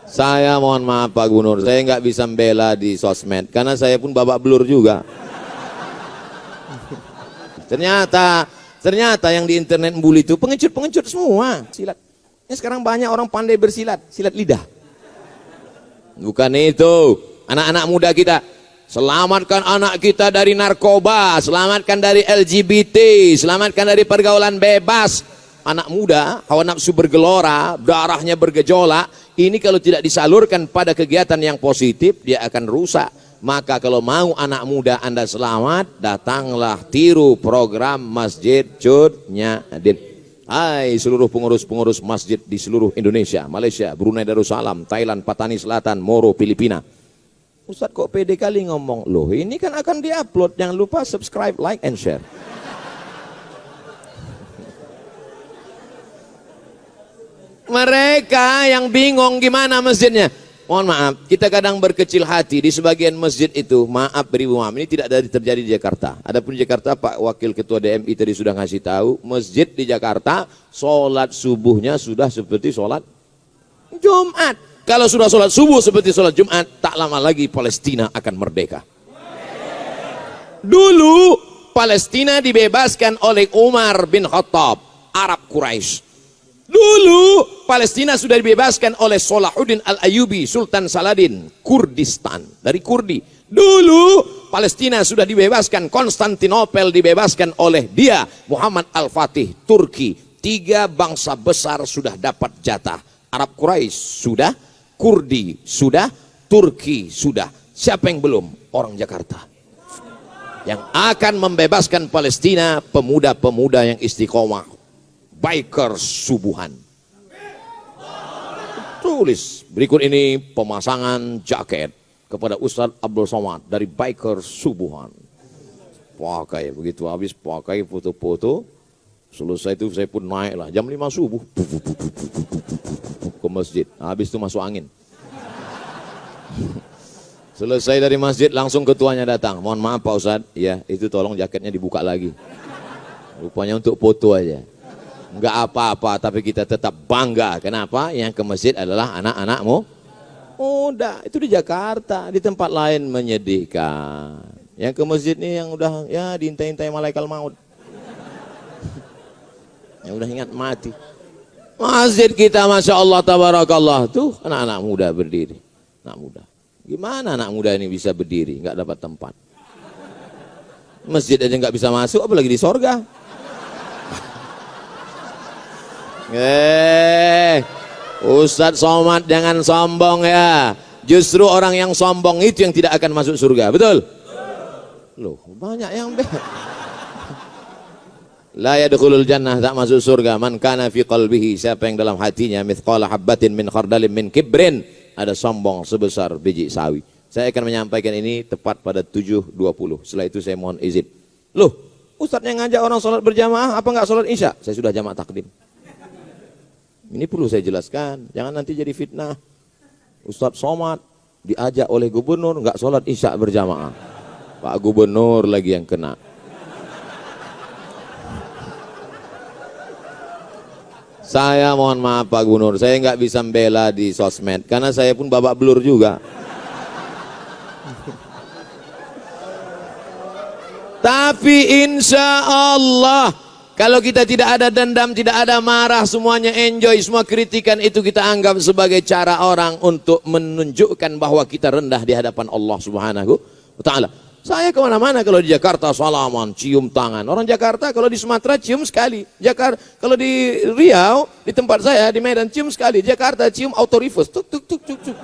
Saya mohon maaf Pak Gubernur, saya nggak bisa membela di sosmed karena saya pun babak belur juga. Ternyata yang di internet membuli itu pengecut semua. Silat. Ya, sekarang banyak orang pandai bersilat, silat lidah. Bukan itu. Anak-anak muda kita, selamatkan anak kita dari narkoba, selamatkan dari LGBT, selamatkan dari pergaulan bebas. Anak muda, hawa nafsu bergelora, darahnya bergejolak. Ini kalau tidak disalurkan pada kegiatan yang positif, dia akan rusak. Maka kalau mau anak muda Anda selamat, datanglah tiru program Masjid Cut Nyadim. Hai seluruh pengurus-pengurus masjid di seluruh Indonesia, Malaysia, Brunei Darussalam, Thailand, Patani Selatan, Moro, Filipina. Ustadz kok pede kali ngomong, loh ini kan akan diupload, jangan lupa subscribe, like, and share. Mereka yang bingung gimana masjidnya. Mohon maaf, kita kadang berkecil hati di sebagian masjid itu, maaf beri maaf, ini tidak ada terjadi di Jakarta. Adapun di Jakarta, Pak Wakil Ketua DMI tadi sudah ngasih tahu, masjid di Jakarta, sholat subuhnya sudah seperti sholat Jumat. Kalau sudah sholat subuh seperti sholat Jumat, tak lama lagi Palestina akan merdeka. Dulu Palestina dibebaskan oleh Umar bin Khattab, Arab Quraisy. Dulu Palestina sudah dibebaskan oleh Salahuddin Al-Ayyubi, Sultan Saladin, Kurdistan, dari Kurdi. Dulu Palestina sudah dibebaskan, Konstantinopel dibebaskan oleh dia, Muhammad Al-Fatih, Turki. 3 bangsa besar sudah dapat jatah. Arab Quraisy sudah, Kurdi sudah, Turki sudah. Siapa yang belum? Orang Jakarta. Yang akan membebaskan Palestina, pemuda-pemuda yang istiqomah. Bikers subuhan. Tulis berikut ini pemasangan jaket kepada Ustadz Abdul Somad dari Bikers subuhan. Pakai begitu habis pakai foto-foto. Selesai itu saya pun naik lah jam 5 subuh ke masjid. Habis itu masuk angin. Selesai dari masjid langsung ketuanya datang. Mohon maaf Pak Ustadz, ya itu tolong jaketnya dibuka lagi. Rupanya untuk foto aja. Enggak apa-apa, tapi kita tetap bangga. Kenapa? Yang ke masjid adalah anak-anakmu. Udah, itu di Jakarta, di tempat lain menyedihkan. Yang ke masjid nih yang udah ya diintai-intai malaikat maut. Yang udah ingat mati. Masjid kita Masya Allah Tabarakallah tuh anak-anak muda berdiri. Anak muda. Gimana anak muda ini bisa berdiri? Enggak dapat tempat. Masjid aja nggak bisa masuk, apalagi di sorga. Ustadz Somad jangan sombong ya. Justru orang yang sombong itu yang tidak akan masuk surga, betul? Loh, banyak yang la yadkhulul jannah, tak masuk surga man kana fi qalbihi, siapa yang dalam hatinya mithqala habbatin min khardalin min kibrin, ada sombong sebesar biji sawi. Saya akan menyampaikan ini tepat pada 7.20. Setelah itu saya mohon izin. Loh, Ustadz yang ngajak orang sholat berjamaah, apa enggak sholat isya? Saya sudah jamak takdim. Ini perlu saya jelaskan, jangan nanti jadi fitnah. Ustadz Somad diajak oleh gubernur nggak sholat isya berjamaah. Pak Gubernur lagi yang kena. Saya mohon maaf Pak Gubernur, saya nggak bisa membela di sosmed karena saya pun babak belur juga. Tapi insya Allah kalau kita tidak ada dendam, tidak ada marah, semuanya enjoy, semua kritikan itu kita anggap sebagai cara orang untuk menunjukkan bahwa kita rendah di hadapan Allah Subhanahu wa Ta'ala. Saya kemana-mana kalau di Jakarta salaman, cium tangan. Orang Jakarta kalau di Sumatera cium sekali. Kalau di Riau, di tempat saya, di Medan cium sekali. Jakarta cium autorifus, tuk tuk tuk tuk tuk.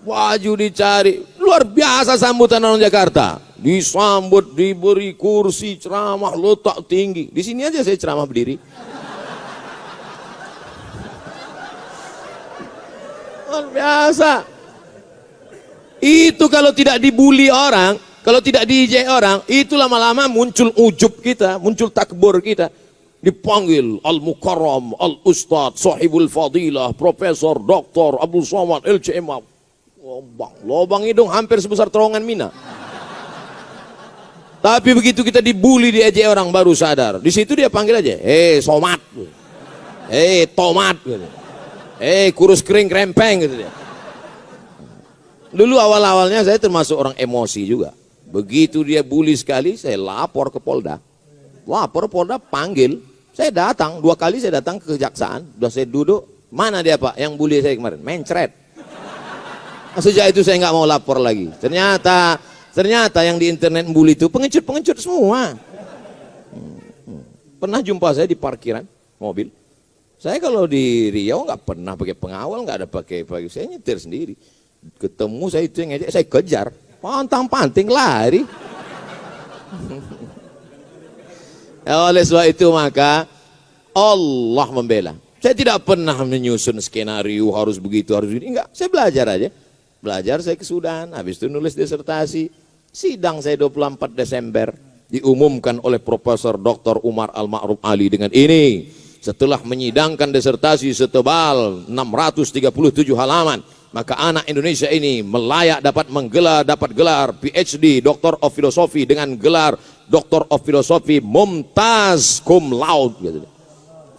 Baju dicari, luar biasa sambutan orang Jakarta. Disambut, diberi kursi, ceramah, letak tinggi. Di sini aja saya ceramah berdiri. Luar biasa. Itu kalau tidak dibully orang, kalau tidak diijai orang, itu lama-lama muncul ujub kita, muncul takbur kita. Dipanggil Al-Mukarram, Al-Ustadz, Sahibul Fadilah, Profesor, Doktor, Abdul Somad, LCM. Lobang hidung hampir sebesar terowongan Mina. Tapi begitu kita dibully, diejek orang baru sadar. Di situ dia panggil aja, Somad, Tomat, Kurus kering krempeng gitu dia. Dulu awal-awalnya saya termasuk orang emosi juga. Begitu dia bully sekali, saya lapor ke Polda. Lapor Polda panggil, saya datang 2 kali, saya datang ke kejaksaan. Udah saya duduk, mana dia Pak yang bully saya kemarin? Mencret. Sejak itu saya nggak mau lapor lagi. Ternyata yang di internet bully itu pengecut-pengecut semua. Pernah jumpa saya di parkiran mobil. Saya kalau di Riau nggak pernah pakai pengawal, nggak ada pakai, saya nyetir sendiri. Ketemu saya itu yang ngejek, saya kejar, pantang-panting lari. Oleh sebab itu maka Allah membela. Saya tidak pernah menyusun skenario harus begitu, harus begini. Enggak, saya belajar aja. Belajar saya ke Sudan, habis itu nulis disertasi. Sidang saya 24 Desember. Diumumkan oleh Profesor Dr. Umar Al-Ma'ruf Ali dengan ini. Setelah menyidangkan disertasi setebal 637 halaman, maka anak Indonesia ini melayak dapat gelar PhD Doctor of Philosophy dengan gelar Doctor of Philosophy Mumtaz Cum Laude gitu.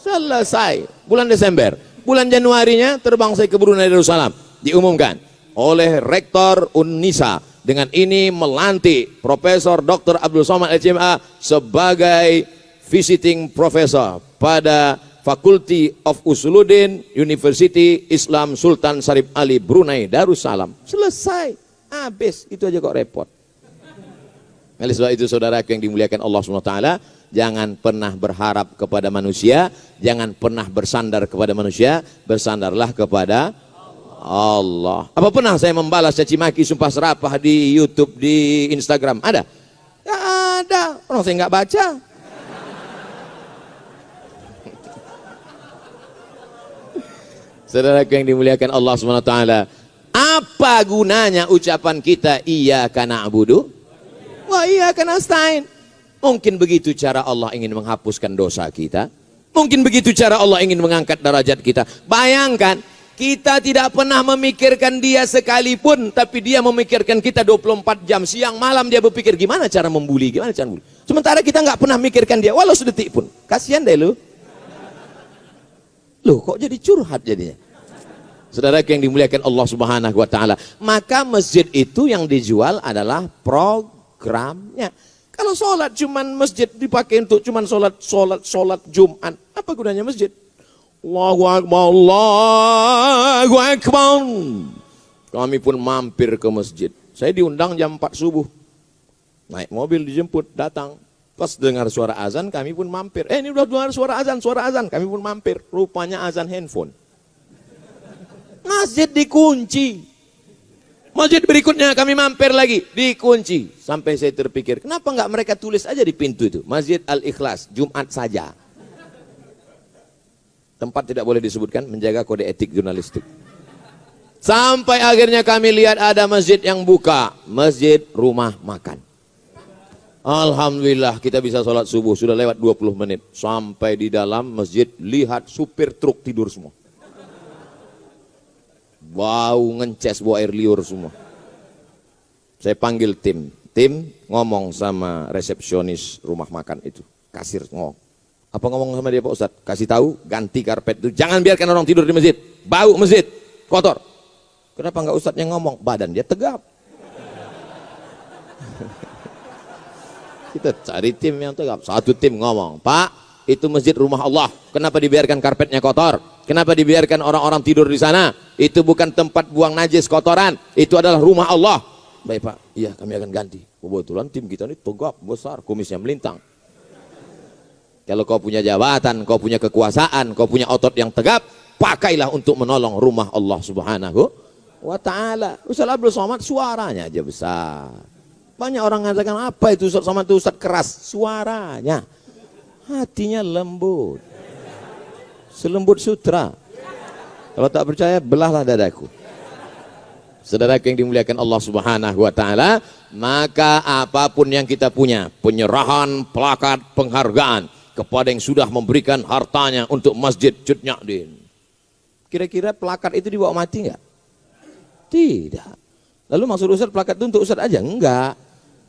Selesai bulan Desember. Bulan Januarinya terbang saya ke Brunei Darussalam, diumumkan oleh Rektor Unnisa dengan ini melantik Profesor Dr. Abdul Somad LCMA sebagai visiting professor pada Faculty of Usuluddin University Islam Sultan Syarif Ali Brunei Darussalam. Selesai, habis, itu aja kok repot. Oleh sebab itu saudara yang dimuliakan Allah SWT, jangan pernah berharap kepada manusia, jangan pernah bersandar kepada manusia, bersandarlah kepada Allah. Apa pernah saya membalas caci maki sumpah serapah di YouTube, di Instagram? Ada? Tidak ada, orang saya nggak baca. Saudara yang dimuliakan Allah SWT, apa gunanya ucapan kita iyyaka na'budu wa iyyaka nasta'in? Mungkin begitu cara Allah ingin menghapuskan dosa kita. Mungkin begitu cara Allah ingin mengangkat derajat kita. Bayangkan, kita tidak pernah memikirkan dia sekalipun, tapi dia memikirkan kita 24 jam. Siang malam dia berpikir gimana cara membuli, gimana cara membuli. Sementara kita nggak pernah mikirkan dia, walau sedetik pun. Kasihan deh lu. Loh kok jadi curhat jadinya? Saudara yang dimuliakan Allah Subhanahu wa taala, maka masjid itu yang dijual adalah programnya. Kalau sholat cuman masjid dipakai untuk cuman sholat Jumat, apa gunanya masjid? Allahu Akbar, Allahu Akbar. Kami pun mampir ke masjid. Saya diundang jam 4 subuh. Naik mobil dijemput, datang. Pas dengar suara azan, kami pun mampir. Ini udah dengar suara azan, kami pun mampir. Rupanya azan handphone. Masjid dikunci. Masjid berikutnya kami mampir lagi, dikunci. Sampai saya terpikir, kenapa nggak mereka tulis aja di pintu itu, Masjid Al-Ikhlas, Jumat saja. Tempat tidak boleh disebutkan, menjaga kode etik jurnalistik. Sampai akhirnya kami lihat ada masjid yang buka, masjid rumah makan. Alhamdulillah kita bisa sholat subuh, sudah lewat 20 menit. Sampai di dalam masjid, lihat supir truk tidur semua. Bau ngences, bau air liur semua. Saya panggil tim ngomong sama resepsionis rumah makan itu. Kasir ngomong. Apa ngomong sama dia Pak Ustadz? Kasih tahu, ganti karpet itu. Jangan biarkan orang tidur di masjid. Bau masjid, kotor. Kenapa enggak Ustadz yang ngomong? Badan dia tegap. Kita cari tim yang tegap. Satu tim ngomong, Pak, itu masjid rumah Allah. Kenapa dibiarkan karpetnya kotor? Kenapa dibiarkan orang-orang tidur di sana? Itu bukan tempat buang najis kotoran. Itu adalah rumah Allah. Baik Pak, iya kami akan ganti. Kebetulan tim kita ini tegap, besar, kumisnya melintang. Kalau kau punya jabatan, kau punya kekuasaan, kau punya otot yang tegap, pakailah untuk menolong rumah Allah Subhanahu wa ta'ala. Ustaz Abdul Somad suaranya aja besar. Banyak orang mengatakan, apa itu Ustaz Somad itu Ustaz keras? Suaranya. Hatinya lembut. Selembut sutra. Kalau tak percaya, belahlah dadaku. Saudara yang dimuliakan Allah Subhanahu wa ta'ala, maka apapun yang kita punya, penyerahan plakat penghargaan kepada yang sudah memberikan hartanya untuk Masjid Cut Nyadin. Kira-kira plakat itu dibawa mati enggak? Tidak. Lalu maksud Ustaz plakat itu untuk Ustaz aja? Enggak.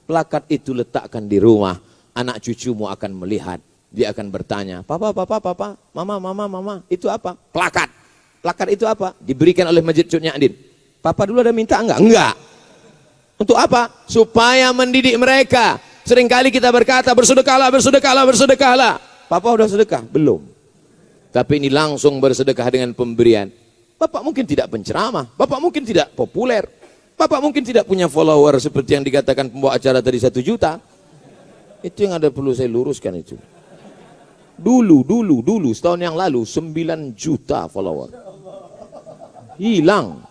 Plakat itu letakkan di rumah, anak cucumu akan melihat. Dia akan bertanya, papa, mama, itu apa? Plakat. Plakat itu apa? Diberikan oleh Masjid Cut Nyak Dien. Papa dulu ada minta enggak? Enggak. Untuk apa? Supaya mendidik mereka. Seringkali kita berkata bersedekahlah, bersedekahlah, bersedekahlah. Papa udah sedekah? Belum. Tapi ini langsung bersedekah dengan pemberian. Bapak mungkin tidak penceramah, Bapak mungkin tidak populer, Bapak mungkin tidak punya follower seperti yang dikatakan pembawa acara tadi 1 juta. Itu yang ada perlu saya luruskan itu. Dulu, setahun yang lalu 9 juta follower. Hilang.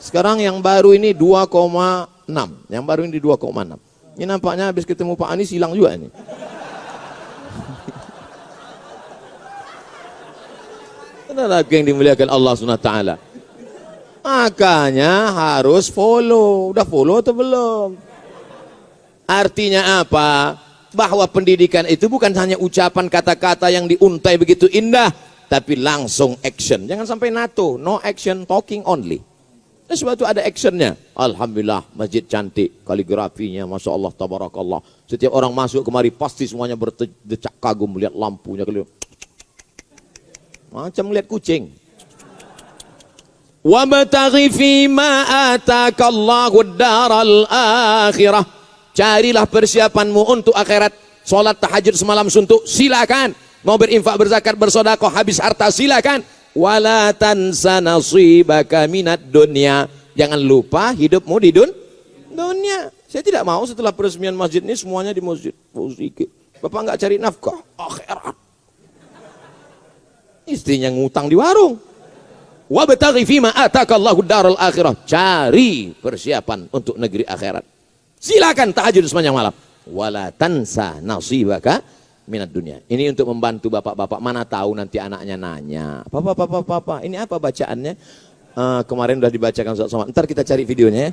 Sekarang yang baru ini 2,6. Yang baru ini 2,6. Ini nampaknya habis ketemu Pak Anies hilang juga ini. Ada lagi yang dimuliakan Allah SWT. Makanya harus follow. Udah follow atau belum? Artinya apa? Bahwa pendidikan itu bukan hanya ucapan kata-kata yang diuntai begitu indah, tapi langsung action. Jangan sampai NATO, no action, talking only. Sebab itu ada actionnya. Alhamdulillah, masjid cantik, kaligrafinya, Masya Allah, tabarakallah. Setiap orang masuk kemari pasti semuanya berdecak kagum melihat lampunya. Macam melihat kucing. Wabtaghi fima atakallahu ad-daral akhirah. Carilah persiapanmu untuk akhirat. Salat tahajud semalam suntuk, silakan. Mau berinfak, berzakat, bersedekah, habis harta, silakan. Wala tansa nasibaka minad dunya. Jangan lupa hidupmu di dunia. Saya tidak mau setelah peresmian masjid ini semuanya di masjid. Bapak enggak cari nafkah akhirat. Istrinya ngutang di warung. Wabtaghi fima atakallahu ad-daral akhirah. Cari persiapan untuk negeri akhirat. Silakan tahajud sepanjang malam. Wala tansa nasibaka minat dunia. Ini untuk membantu bapak-bapak. Mana tahu nanti anaknya nanya, Papa, ini apa bacaannya? Kemarin udah dibacakan Ustaz Somad. Ntar kita cari videonya ya.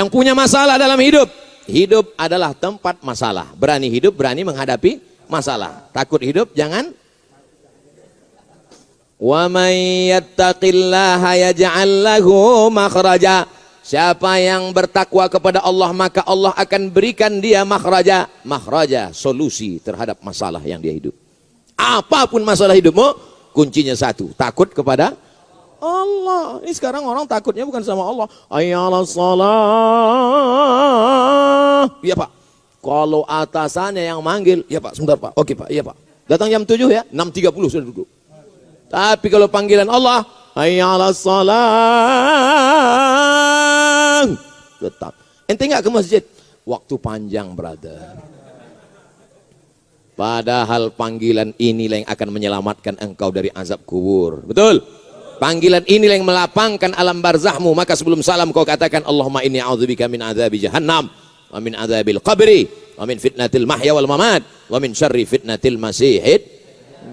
Yang punya masalah dalam hidup. Hidup adalah tempat masalah. Berani hidup, berani menghadapi masalah. Takut hidup, jangan. Wa may yattaqillaha yaj'al lahu makhraja. Siapa yang bertakwa kepada Allah, maka Allah akan berikan dia makhraja. Makhraja, solusi terhadap masalah yang dia hidup. Apapun masalah hidupmu, kuncinya satu, takut kepada Allah. Ini sekarang orang takutnya bukan sama Allah. Ayyalas salah. Iya Pak. Kalau atasannya yang manggil, ya Pak, sebentar Pak. Oke Pak, iya Pak. Datang jam 7 ya, 6.30 sudah duduk. Tapi kalau panggilan Allah, ayyalas salah. Tetap. Ente enggak ke masjid? Waktu panjang, brother. Padahal panggilan inilah yang akan menyelamatkan engkau dari azab kubur. Betul? Panggilan inilah yang melapangkan alam barzahmu. Maka sebelum salam kau katakan, Allahumma inni a'udzubika min azabi jahannam, wa min azabil qabri, wa min fitnatil mahya wal mamat, wa min syarri fitnatil masihid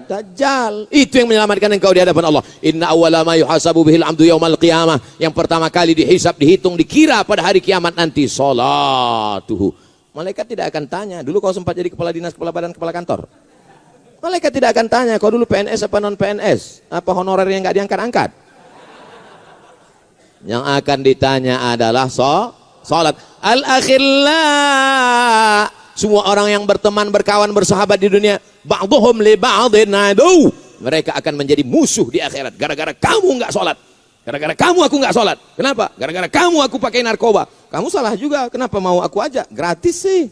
dajjal. Itu yang menyelamatkan engkau di hadapan Allah. Inna awwala ma yuhasabu bihil amdu yaumal qiyamah. Yang pertama kali dihisab, dihitung, dikira pada hari kiamat nanti, salatuhu. Malaikat tidak akan tanya, dulu kau sempat jadi kepala dinas, kepala badan, kepala kantor. Malaikat tidak akan tanya, kau dulu PNS apa non PNS, apa honorer yang nggak diangkat-angkat. Yang akan ditanya adalah salat. Al-akhillah, semua orang yang berteman, berkawan, bersahabat di dunia, ba'dhum li ba'dhin adu. Mereka akan menjadi musuh di akhirat. Gara-gara kamu nggak salat, gara-gara kamu aku nggak salat. Kenapa? Gara-gara kamu aku pakai narkoba. Kamu salah juga. Kenapa mau aku ajak? Gratis sih.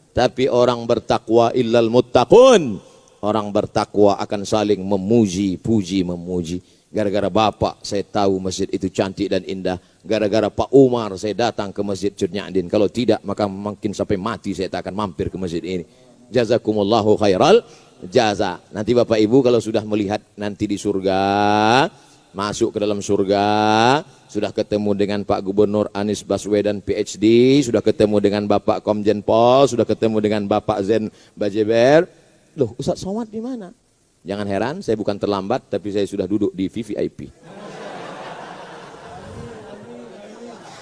Tapi orang bertakwa illal muttaqun. Orang bertakwa akan saling memuji, puji, memuji. Gara-gara bapak saya tahu masjid itu cantik dan indah. Gara-gara Pak Umar saya datang ke masjid Cut Nyak Dien. Kalau tidak maka mungkin sampai mati saya tak akan mampir ke masjid ini. Jazakumullahu khairal jaza. Nanti Bapak Ibu kalau sudah melihat nanti di surga, masuk ke dalam surga, sudah ketemu dengan Pak Gubernur Anies Baswedan PhD, sudah ketemu dengan Bapak Komjen Pol, sudah ketemu dengan Bapak Zen Bajeber. Loh, Ustaz Somad di mana? Jangan heran, saya bukan terlambat, tapi saya sudah duduk di VVIP.